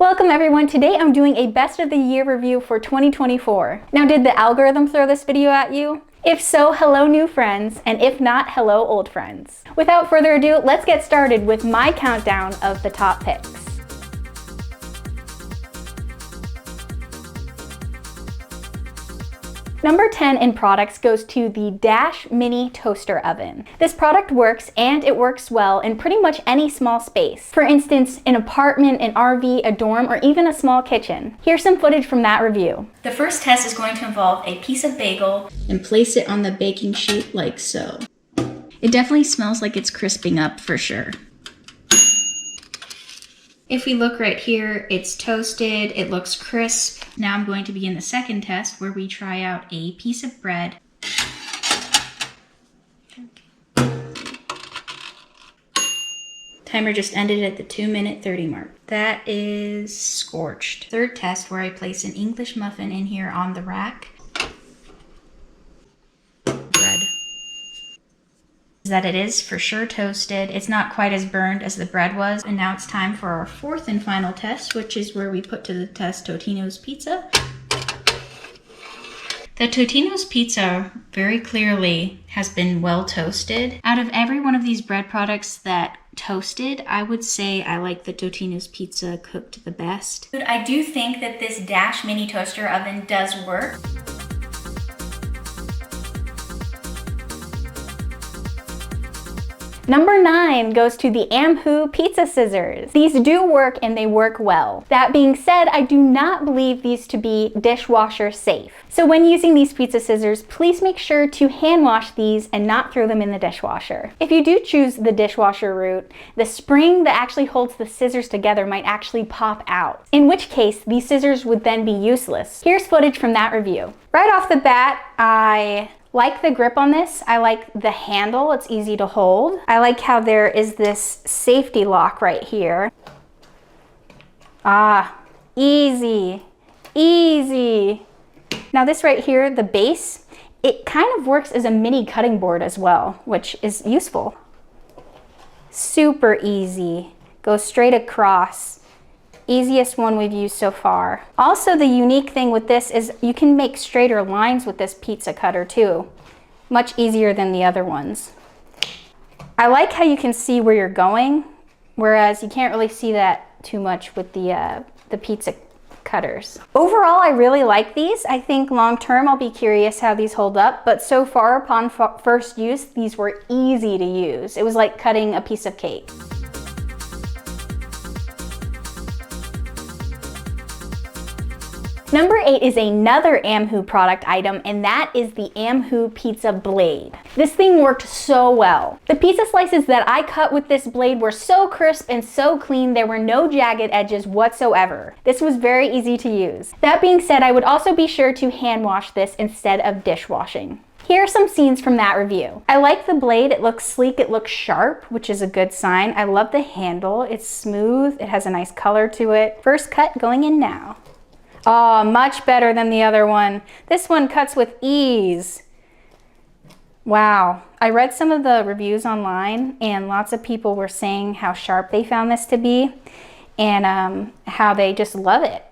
Welcome everyone. Today I'm doing a best of the year review for 2024. Now, did the algorithm throw this video at you? If so, hello new friends, and if not, hello old friends. Without further ado, let's get started with my countdown of the top picks. Number 10 in products goes to the Dash Mini Toaster Oven. This product works, and it works well in pretty much any small space. For instance, an apartment, an RV, a dorm, or even a small kitchen. Here's some footage from that review. The first test is going to involve a piece of bagel and place it on the baking sheet like so. It definitely smells like it's crisping up for sure. If we look right here, it's toasted, it looks crisp. Now I'm going to begin the second test where we try out a piece of bread. Timer just ended at the 2-minute 30 mark. That is scorched. Third test where I place an English muffin in here on the rack. Bread. That it is for sure toasted. It's not quite as burned as the bread was. And now it's time for our fourth and final test, which is where we put to the test Totino's pizza. The Totino's pizza very clearly has been well toasted. Out of every one of these bread products that toasted, I would say I like the Totino's pizza cooked the best. I do think that this Dash Mini Toaster Oven does work. Number 9 goes to the Amhu Pizza Scissors. These do work and they work well. That being said, I do not believe these to be dishwasher safe. So when using these pizza scissors, please make sure to hand wash these and not throw them in the dishwasher. If you do choose the dishwasher route, the spring that actually holds the scissors together might actually pop out, in which case these scissors would then be useless. Here's footage from that review. Right off the bat, I like the grip on this. I like the handle, it's easy to hold. I like how there is this safety lock right here. Easy, easy. Now this right here, the base, it kind of works as a mini cutting board as well, which is useful. Super easy, goes straight across. Easiest one we've used so far. Also, the unique thing with this is you can make straighter lines with this pizza cutter too. Much easier than the other ones. I like how you can see where you're going, whereas you can't really see that too much with the pizza cutters. Overall, I really like these. I think long term I'll be curious how these hold up, but so far upon first use, these were easy to use. It was like cutting a piece of cake. Number 8 is another Amhu product item, and that is the Amhu Pizza Blade. This thing worked so well. The pizza slices that I cut with this blade were so crisp and so clean, there were no jagged edges whatsoever. This was very easy to use. That being said, I would also be sure to hand wash this instead of dishwashing. Here are some scenes from that review. I like the blade, it looks sleek, it looks sharp, which is a good sign. I love the handle, it's smooth, it has a nice color to it. First cut going in now. Oh, much better than the other one. This one cuts with ease. Wow. I read some of the reviews online and lots of people were saying how sharp they found this to be and how they just love it.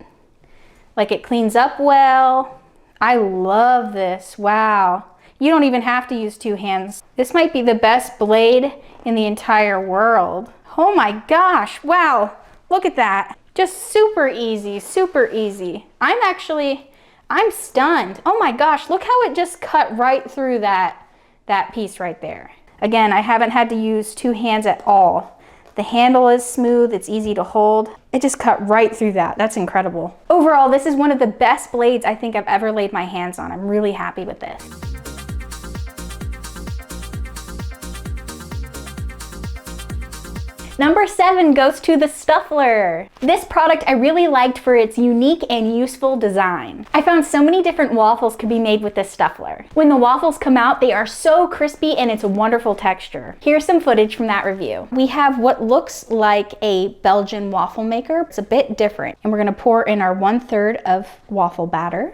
Like it cleans up well. I love this. Wow. You don't even have to use two hands. This might be the best blade in the entire world. Oh my gosh. Wow. Look at that. Just super easy, super easy. I'm stunned. Oh my gosh, look how it just cut right through that piece right there. Again, I haven't had to use two hands at all. The handle is smooth, it's easy to hold. It just cut right through that. That's incredible. Overall, this is one of the best blades I think I've ever laid my hands on. I'm really happy with this. Number 7 goes to the Stuffler. This product I really liked for its unique and useful design. I found so many different waffles could be made with this Stuffler. When the waffles come out, they are so crispy and it's a wonderful texture. Here's some footage from that review. We have what looks like a Belgian waffle maker. It's a bit different. And we're gonna pour in our 1/3 of waffle batter.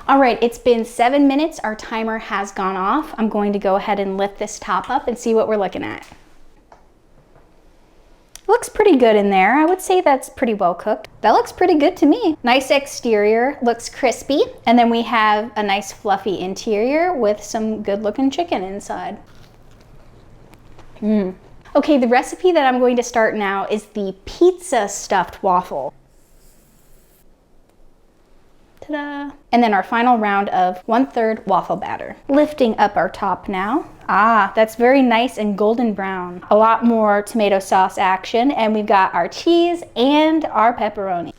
All right, it's been 7 minutes. Our timer has gone off. I'm going to go ahead and lift this top up and see what we're looking at. Looks pretty good in there. I would say that's pretty well cooked. That looks pretty good to me. Nice exterior, looks crispy. And then we have a nice fluffy interior with some good looking chicken inside. Okay, the recipe that I'm going to start now is the pizza stuffed waffle. Ta-da! And then our final round of 1/3 waffle batter. Lifting up our top now. Ah, that's very nice and golden brown. A lot more tomato sauce action, and we've got our cheese and our pepperoni.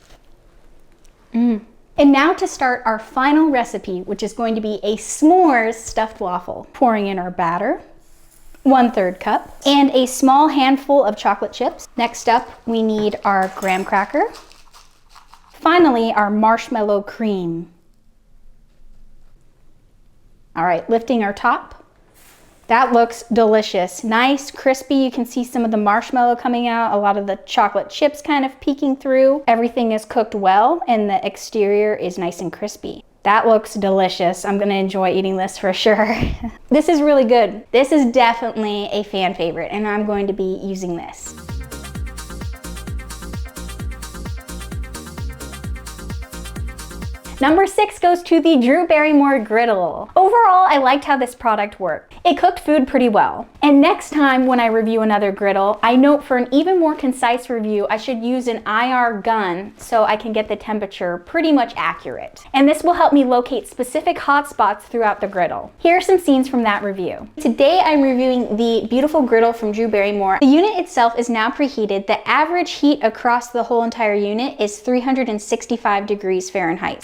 And now to start our final recipe, which is going to be a s'mores stuffed waffle. Pouring in our batter, 1/3 cup, and a small handful of chocolate chips. Next up, we need our graham cracker. Finally, our marshmallow cream. All right, lifting our top. That looks delicious. Nice, crispy. You can see some of the marshmallow coming out, a lot of the chocolate chips kind of peeking through. Everything is cooked well, and the exterior is nice and crispy. That looks delicious. I'm gonna enjoy eating this for sure. This is really good. This is definitely a fan favorite, and I'm going to be using this. Number 6 goes to the Drew Barrymore Griddle. Overall, I liked how this product worked. It cooked food pretty well. And next time when I review another griddle, I note for an even more concise review, I should use an IR gun so I can get the temperature pretty much accurate. And this will help me locate specific hot spots throughout the griddle. Here are some scenes from that review. Today I'm reviewing the beautiful griddle from Drew Barrymore. The unit itself is now preheated. The average heat across the whole entire unit is 365 degrees Fahrenheit.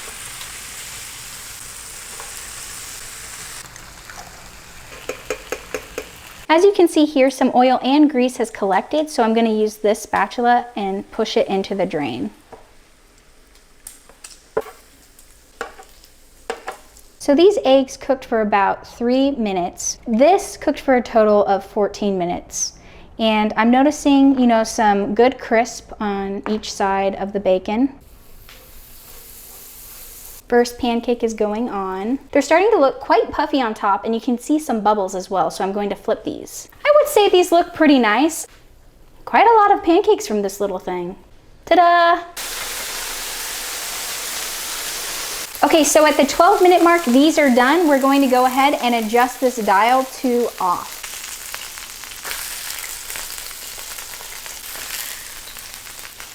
As you can see here, some oil and grease has collected, so I'm going to use this spatula and push it into the drain. So these eggs cooked for about 3 minutes. This cooked for a total of 14 minutes. And I'm noticing, some good crisp on each side of the bacon. First pancake is going on. They're starting to look quite puffy on top, and you can see some bubbles as well, so I'm going to flip these. I would say these look pretty nice. Quite a lot of pancakes from this little thing. Ta-da! Okay, so at the 12-minute mark, these are done. We're going to go ahead and adjust this dial to off.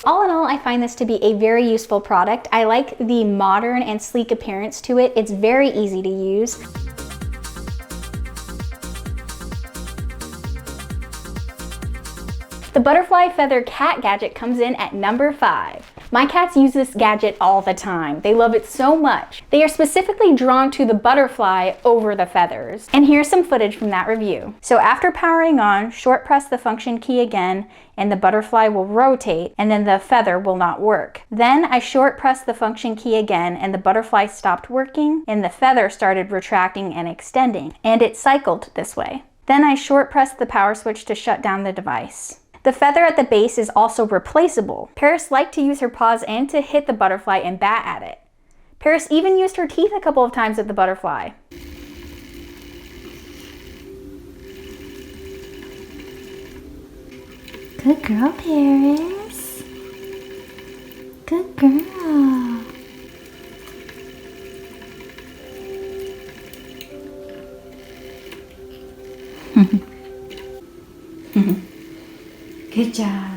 All in all, I find this to be a very useful product. I like the modern and sleek appearance to it. It's very easy to use. The butterfly feather cat gadget comes in at number 5. My cats use this gadget all the time. They love it so much. They are specifically drawn to the butterfly over the feathers. And here's some footage from that review. So after powering on, short press the function key again, and the butterfly will rotate, and then the feather will not work. Then I short pressed the function key again, and the butterfly stopped working, and the feather started retracting and extending, and it cycled this way. Then I short pressed the power switch to shut down the device. The feather at the base is also replaceable. Paris liked to use her paws and to hit the butterfly and bat at it. Paris even used her teeth a couple of times at the butterfly. Good girl, Paris. Good girl. Good job.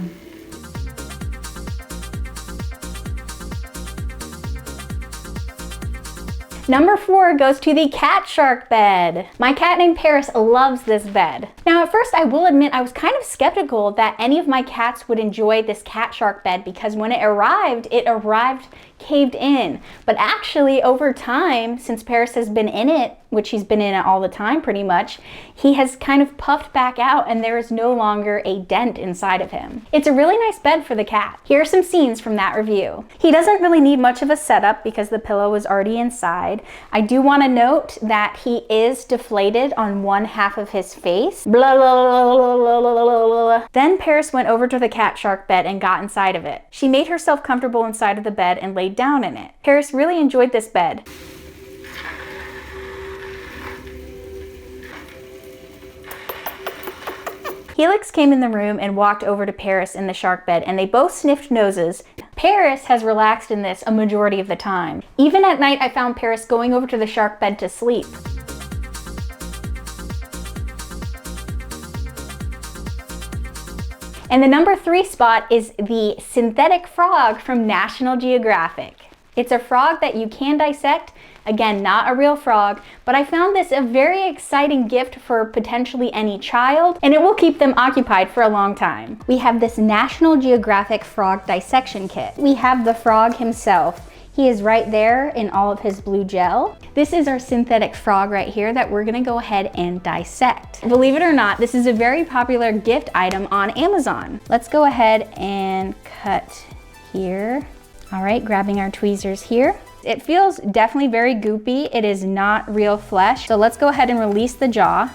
Number 4 goes to the cat shark bed. My cat named Paris loves this bed. Now at first I will admit I was kind of skeptical that any of my cats would enjoy this cat shark bed because when it arrived caved in. But actually over time, since Paris has been in it, which he's been in it all the time pretty much, he has kind of puffed back out and there is no longer a dent inside of him. It's a really nice bed for the cat. Here are some scenes from that review. He doesn't really need much of a setup because the pillow is already inside. I do want to note that he is deflated on one half of his face. Blah, blah, blah, blah, blah, blah, blah. Then Paris went over to the cat shark bed and got inside of it. She made herself comfortable inside of the bed and laid down in it. Paris really enjoyed this bed. Helix came in the room and walked over to Paris in the shark bed, and they both sniffed noses. Paris has relaxed in this a majority of the time. Even at night, I found Paris going over to the shark bed to sleep. And the number 3 spot is the synthetic frog from National Geographic. It's a frog that you can dissect. Again, not a real frog, but I found this a very exciting gift for potentially any child, and it will keep them occupied for a long time. We have this National Geographic frog dissection kit. We have the frog himself. He is right there in all of his blue gel. This is our synthetic frog right here that we're gonna go ahead and dissect. Believe it or not, this is a very popular gift item on Amazon. Let's go ahead and cut here. All right, grabbing our tweezers here. It feels definitely very goopy. It is not real flesh. So let's go ahead and release the jaw.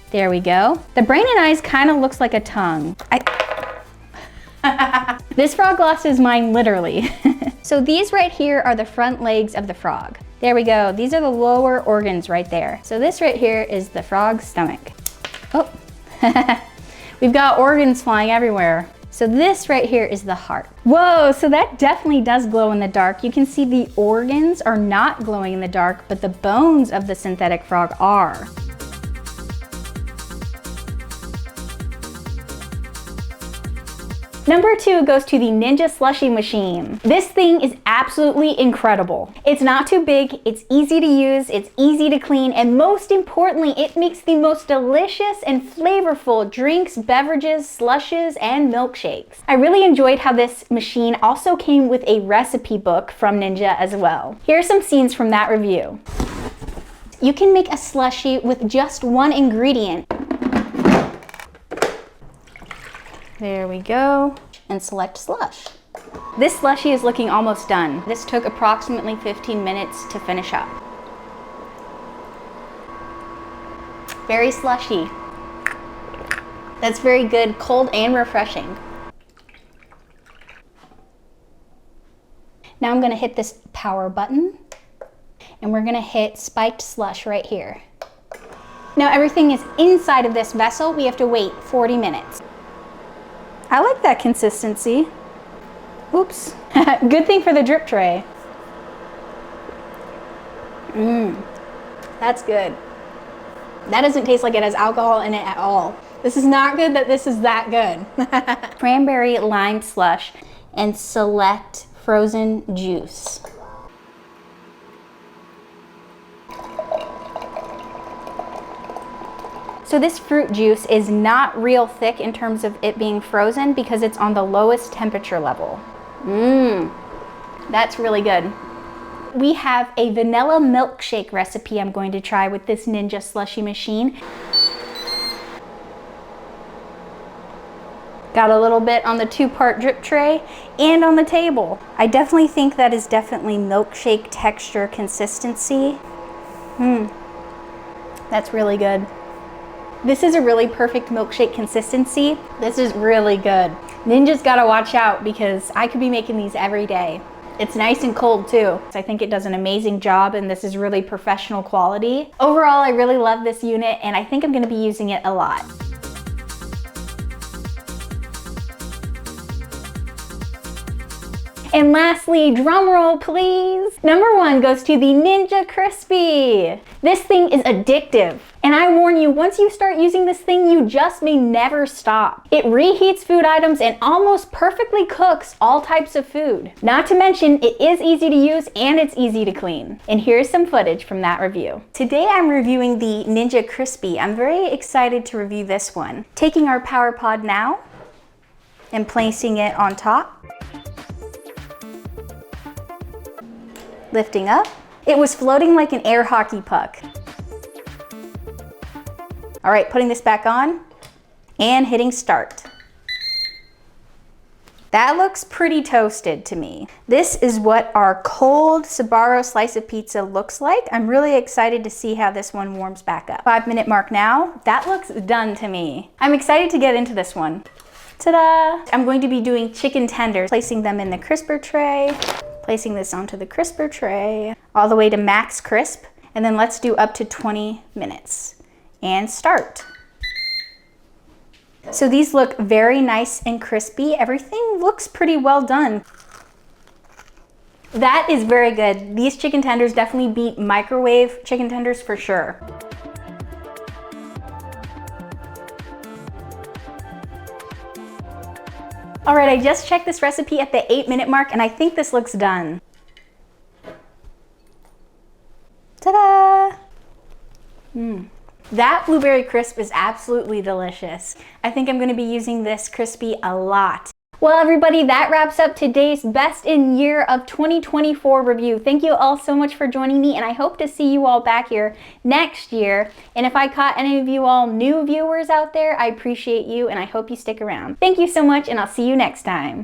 There we go. The brain and eyes kind of looks like a tongue. This frog lost his mind literally. So these right here are the front legs of the frog. There we go. These are the lower organs right there. So this right here is the frog's stomach. Oh, we've got organs flying everywhere. So this right here is the heart. Whoa, so that definitely does glow in the dark. You can see the organs are not glowing in the dark, but the bones of the synthetic frog are. Number 2 goes to the Ninja Slushie machine. This thing is absolutely incredible. It's not too big, it's easy to use, it's easy to clean, and most importantly, it makes the most delicious and flavorful drinks, beverages, slushes, and milkshakes. I really enjoyed how this machine also came with a recipe book from Ninja as well. Here are some scenes from that review. You can make a slushie with just one ingredient. There we go, and select slush. This slushie is looking almost done. This took approximately 15 minutes to finish up. Very slushy. That's very good, cold and refreshing. Now I'm gonna hit this power button, and we're gonna hit spiked slush right here. Now everything is inside of this vessel. We have to wait 40 minutes. I like that consistency. Oops. Good thing for the drip tray. That's good. That doesn't taste like it has alcohol in it at all. This is not good that this is that good. Cranberry lime slush and select frozen juice. So this fruit juice is not real thick in terms of it being frozen because it's on the lowest temperature level. That's really good. We have a vanilla milkshake recipe I'm going to try with this Ninja Slushie machine. Got a little bit on the 2-part drip tray and on the table. I definitely think that is definitely milkshake texture consistency. That's really good. This is a really perfect milkshake consistency. This is really good. Ninja's gotta watch out because I could be making these every day. It's nice and cold too. I think it does an amazing job, and this is really professional quality. Overall, I really love this unit, and I think I'm gonna be using it a lot. And lastly, drum roll please. Number 1 goes to the Ninja Crispy. This thing is addictive. And I warn you, once you start using this thing, you just may never stop. It reheats food items and almost perfectly cooks all types of food. Not to mention, it is easy to use and it's easy to clean. And here's some footage from that review. Today I'm reviewing the Ninja Crispy. I'm very excited to review this one. Taking our Power Pod now and placing it on top. Lifting up. It was floating like an air hockey puck. All right, putting this back on and hitting start. That looks pretty toasted to me. This is what our cold Sbarro slice of pizza looks like. I'm really excited to see how this one warms back up. 5-minute mark now. That looks done to me. I'm excited to get into this one. Ta-da! I'm going to be doing chicken tenders, placing them in the crisper tray, placing this onto the crisper tray, all the way to max crisp, and then let's do up to 20 minutes. And start. So these look very nice and crispy. Everything looks pretty well done. That is very good. These chicken tenders definitely beat microwave chicken tenders for sure. All right, I just checked this recipe at the 8-minute mark and I think this looks done. Ta-da! That blueberry crisp is absolutely delicious. I think I'm gonna be using this crispy a lot. Well, everybody, that wraps up today's Best in Year of 2024 review. Thank you all so much for joining me, and I hope to see you all back here next year. And if I caught any of you all new viewers out there, I appreciate you, and I hope you stick around. Thank you so much, and I'll see you next time.